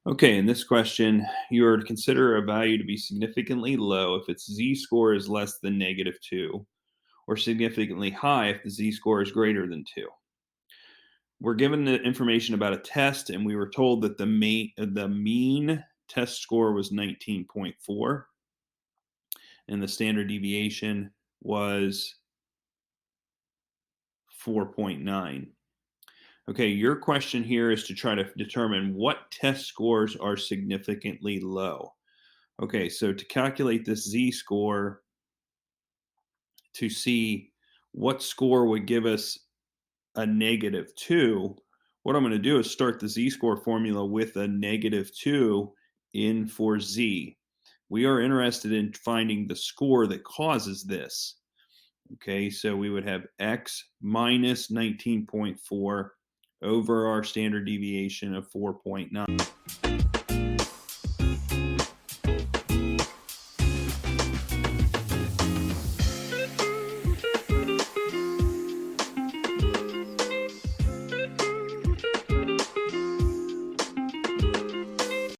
Okay, in this question, you are to consider a value to be significantly low if its z-score is less than -2, or significantly high if the z-score is greater than 2. We're given the information about a test, and we were told that the mean test score was 19.4, and the standard deviation was 4.9. Okay, your question here is to try to determine what test scores are significantly low. Okay, so to calculate this z-score, to see what score would give us a -2, what I'm going to do is start the z-score formula with a -2 in for z. We are interested in finding the score that causes this. Okay, so we would have x minus 19.4 over our standard deviation of 4.9.